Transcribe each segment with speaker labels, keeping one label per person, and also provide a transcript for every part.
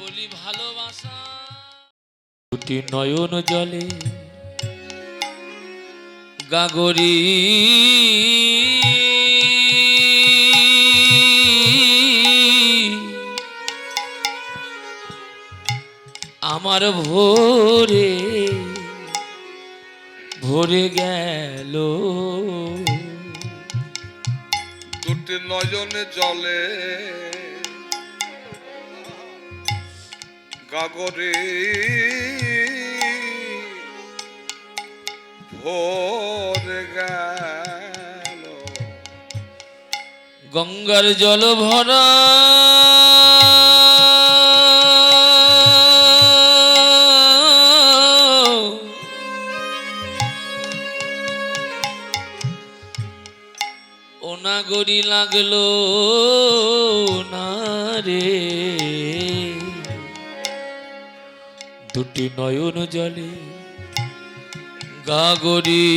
Speaker 1: বলি ভালোবাসা দুটি নয়ন জলে গাগরি আমার ভোরে ভরে গেল
Speaker 2: দুটি নয়নে জলে গাগরে ভরে গেল
Speaker 1: গঙ্গার জল ভরা ওনাগরি লাগলো না রে দুটি নয়ন জলে গাগরি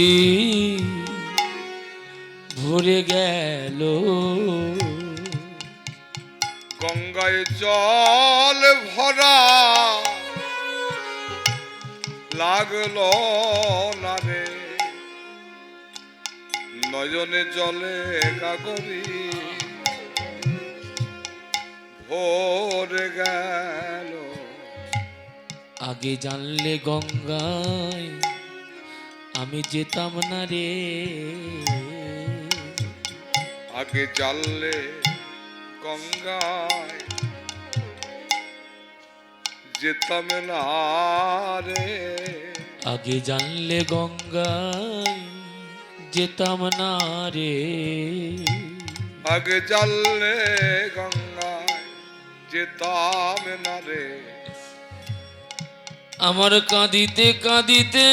Speaker 1: ভরে গেল
Speaker 2: গঙ্গায় জল ভরা লাগলো না রে নয়নে জলে গাগরি ভরে গেল
Speaker 1: আগে জানলে গঙ্গায় আমি যেতাম না রে
Speaker 2: আগে জানলে গঙ্গায় যেতাম না রে
Speaker 1: আগে জানলে গঙ্গায় যেতাম না রে
Speaker 2: আগে জানলে গঙ্গায় যেতাম না রে
Speaker 1: আমার কাঁদিতে কাঁদিতে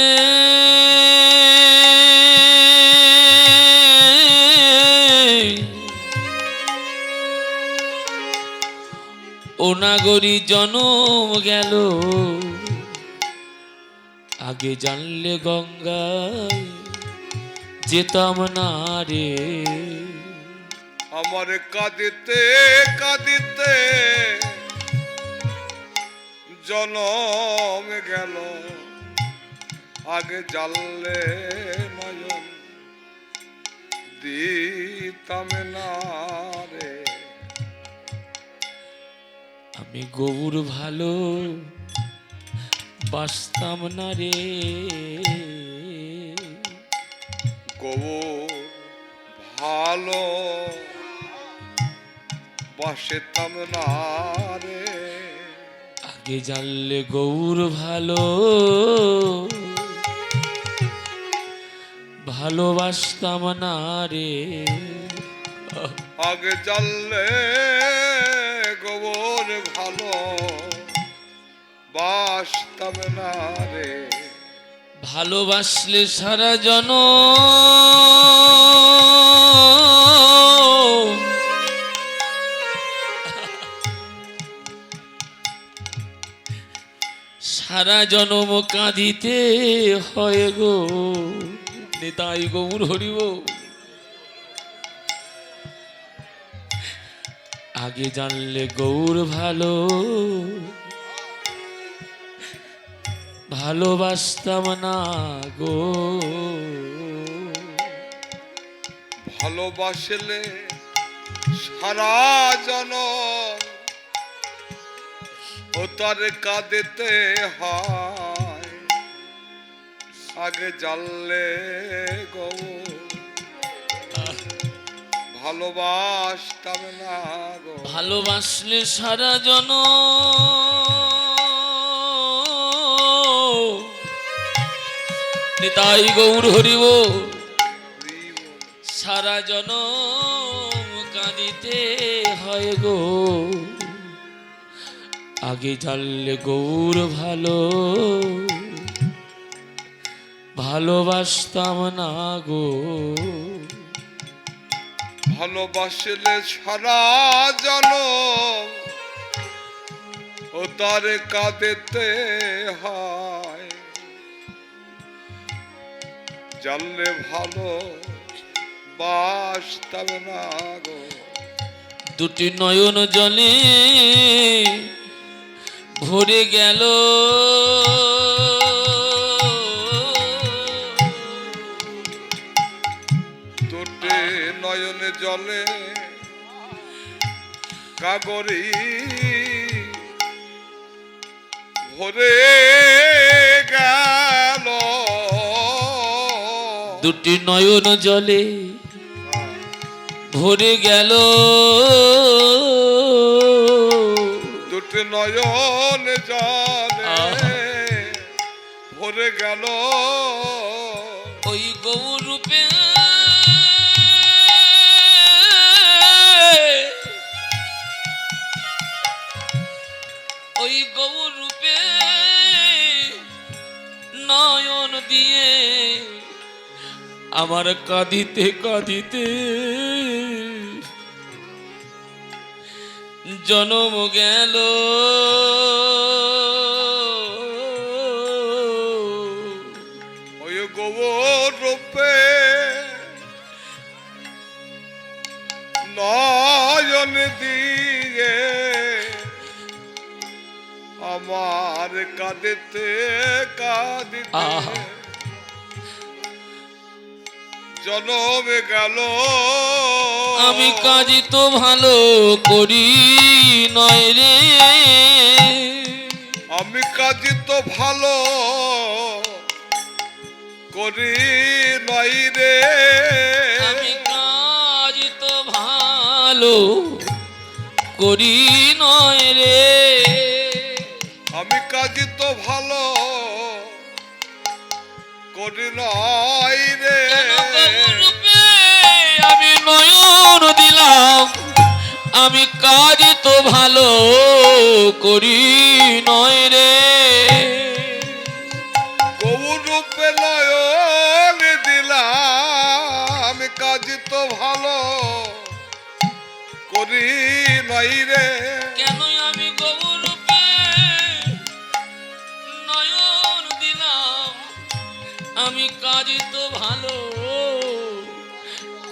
Speaker 1: ওনাগরি জনম গেল আগে জানলে গঙ্গায় যেতাম না রে
Speaker 2: আমার কাঁদিতে কাঁদিতে জনম গেল আগে জানলে নয়ন দিতাম না রে
Speaker 1: আমি গৌর ভালো বাসতাম না রে
Speaker 2: গৌর ভালো বাসতাম না রে
Speaker 1: আগে জানলে গৌর ভালো ভালোবাসতাম না রে
Speaker 2: আগে জানলে গৌর ভালো বাসতাম না রে
Speaker 1: ভালোবাসলে সারা জন সারা জনম কাঁদিতে হয় গো নেতাই গৌর হরিব আগে জানলে গৌর ভালো ভালোবাসতাম না গো
Speaker 2: ভালোবাসলে সারা জনম ও তার কাঁদিতে হয় আগে জানলে গো ভালোবাসতাম না গো
Speaker 1: ভালোবাসলে সারা জন নিতাই গৌর হরিব সারা জন কাঁদিতে হয় গো আগে জানলে গৌর ভালো ভালোবাসতাম না গো
Speaker 2: ভালোবাসলে সারা জনম ও তার কাঁদিতে হয় জানলে ভালো বাসতাম না গো
Speaker 1: দুটি নয়ন জলে ভরে গেল
Speaker 2: দুটি নয়নে জলে কাগরি ভরে গেল
Speaker 1: দুটি নয়ন জলে ভরে গেল
Speaker 2: দুটি নয়ন জলে ভরে গেল
Speaker 1: ওই গৌর রূপে ওই গৌর রূপে নয়ন দিয়ে আমার কাঁদিতে কাঁদিতে জনম গেল
Speaker 2: ওই গোবর রূপে নয়ন দিয়ে আমার কাঁদিতে কাঁদিতে
Speaker 1: আহা।
Speaker 2: জনম গেল
Speaker 1: আমি কাজই তো ভালো করি নয় রে
Speaker 2: আমি কাজই তো ভালো করি নাই রে
Speaker 1: আমি কাজই তো ভালো করি নয় রে
Speaker 2: আমি কাজই তো ভালো করি নাই রে
Speaker 1: কেন গৌর রূপে আমি নয়ন দিলাম আমি কাজই তো ভালো করি নয় রে
Speaker 2: গৌর রূপে নয়ন দিলাম আমি কাজই তো ভালো করি নাই রে
Speaker 1: কেন আমি গৌর রূপে নয়ন দিলাম আমি কাজই তো ভালো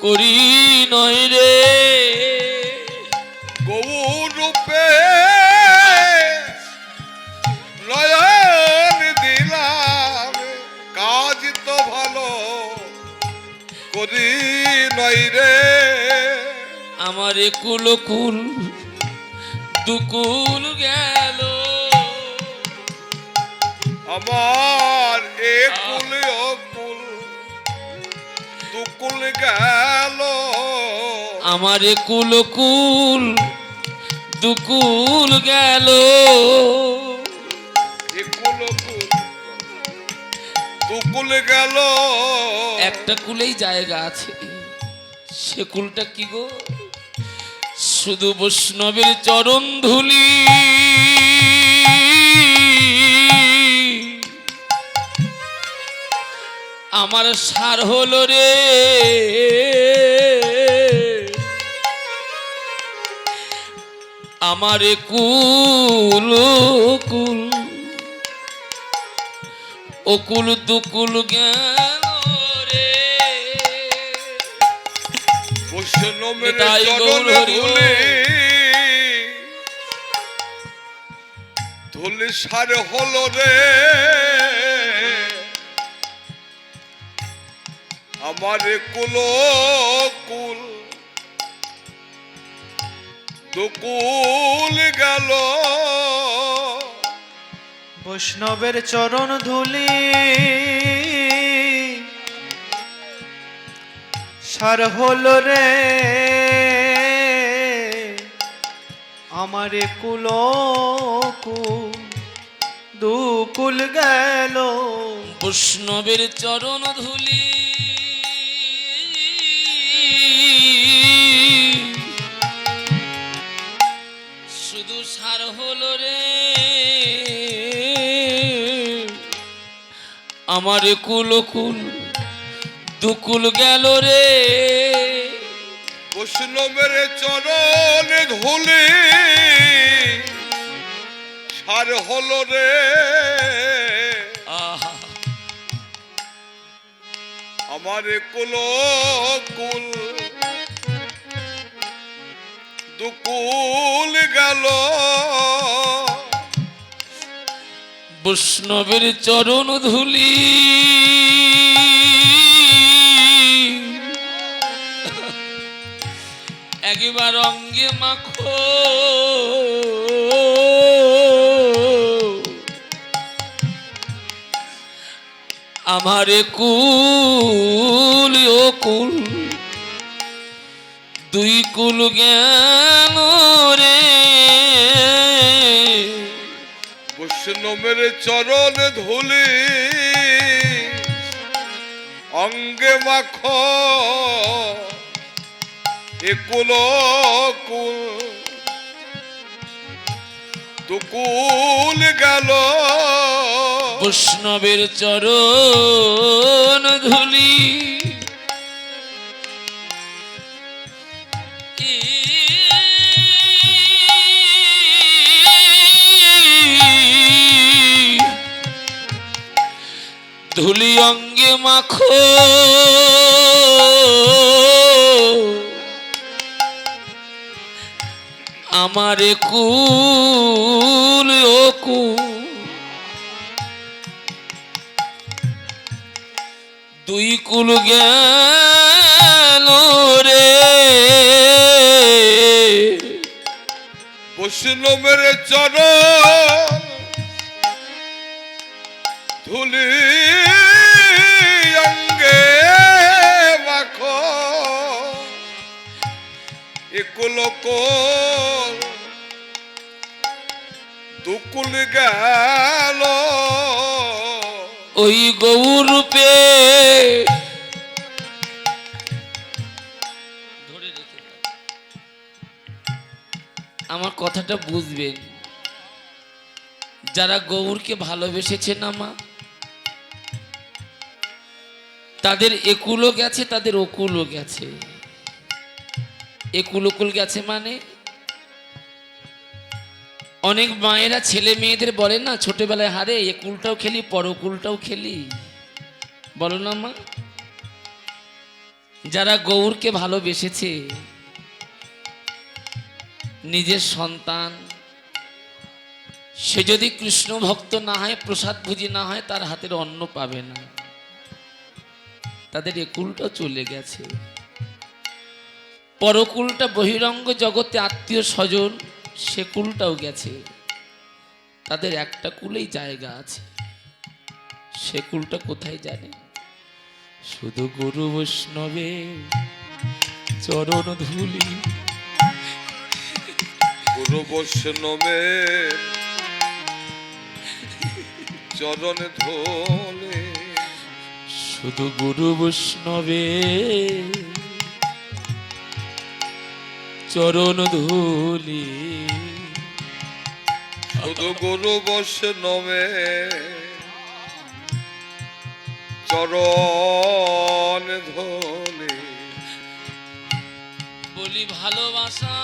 Speaker 1: করি নয় রে
Speaker 2: গৌর রূপে নয়ন দিলাম কাজ তো ভালো করি নাই রে
Speaker 1: আমার কুল কুল দুকুল গেল
Speaker 2: আমার একুল অকুল দুকুল গেল
Speaker 1: আমার কুল কুল দুকুল গেল
Speaker 2: একুল অকুল দুকুল গেল
Speaker 1: একটা কুলেই জায়গা আছে সে কুলটা কি গো শুধু বৈষ্ণবের চরণ ধুলি আমার সার হলো রে আমার কুল কুল অকুল দুকুল গেল রে
Speaker 2: বৈষ্ণবের
Speaker 1: তাই গৌর
Speaker 2: চরণে
Speaker 1: হরি
Speaker 2: ধুলি ধুলি সার হলো রে আমার কুল কুল দুকুল গেল
Speaker 3: বৈষ্ণবের চরণ ধুলি সার হল রে আমারে কুল কুল দুকুল গেল
Speaker 1: বৈষ্ণবের চরণ ধুলি শুধু সার হলো রে আমার কুল কুল দুকুল গেল রে
Speaker 2: বৈষ্ণবের চরণে ধুলি সার হলো রে
Speaker 1: আহা
Speaker 2: আমার কুল কুল দুকুল গেল
Speaker 1: বৈষ্ণবের চরণ ধুলি একবার অঙ্গে মাখো আমারে কুল ও কুল দুই কুল জ্ঞান রে
Speaker 2: বৈষ্ণবের চরণ ধুলি অঙ্গে মাখ একুল কুল দুকুল গেল
Speaker 1: বৈষ্ণবের চরণ ধুলি ধুলি অঙ্গে মাখো আমারে কুল ও কুল দুই কুল গেল রে
Speaker 2: বৈষ্ণবের চরণ ধুলি অঙ্গে মাখো একুল কুল দুকুল গেল
Speaker 1: ওই গৌর রূপে ধরে রেখে দাও। আমার কথাটা বুঝবেন, যারা গৌরকে ভালোবেসেছে না মা, তাদের একুলও গেছে, তাদের অকুলও গেছে। একুল অকুল গেছে মানে অনেক মায়েরা ছেলে মেয়েদের বলে না ছোটবেলায়, হারে একুলটাও খেলি পরকুলটাও খেলি, বলো না মা। যারা গৌরকে ভালোবেসেছে, নিজের সন্তান সে যদি কৃষ্ণ ভক্ত না হয়, প্রসাদ ভুজি না হয়, তার হাতের অন্ন পাবে না। তাদের একুলটা চলে গেছে। পরকুলটা বহিরঙ্গ জগতে আত্মীয় স্বজন, সে কুলটাও গেছে। তাদের একটা কুলেই জায়গা আছে। সে কুলটা কোথায় জানে? শুধু গুরু বৈষ্ণবে চরণ ধুলি।
Speaker 2: গুরু বৈষ্ণবের চরণ ধুলি
Speaker 1: শুধু গুরু বৈষ্ণবে চরণ ধুলি।
Speaker 2: শুধু গুরু বৈষ্ণবে চরণ ধুলি
Speaker 1: বলি ভালোবাসা